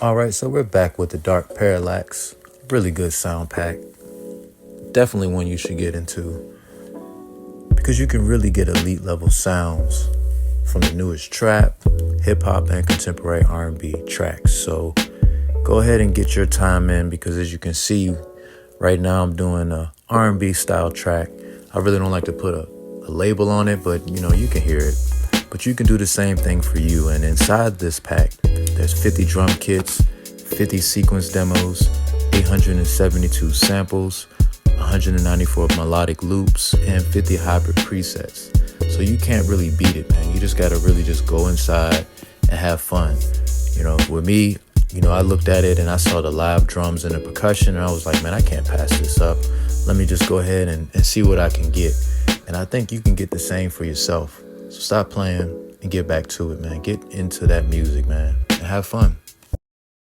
All right, so we're back with the Dark Parallax. Really good sound pack. Definitely one you should get into because you can really get elite level sounds from the newest trap, hip hop, and contemporary R&B tracks. So go ahead and get your time in because as you can see, right now I'm doing a R&B style track. I really don't like to put a label on it, but you can hear it. But you can do the same thing for you. And inside this pack, there's 50 drum kits, 50 sequence demos, 872 samples, 194 melodic loops, and 50 hybrid presets. So you can't really beat it, man. You just gotta really just go inside and have fun. With me, I looked at it and I saw the live drums and the percussion and I was like, man, I can't pass this up. Let me just go ahead and see what I can get. And I think you can get the same for yourself. So stop playing and get back to it, man. Get into that music, man, and have fun.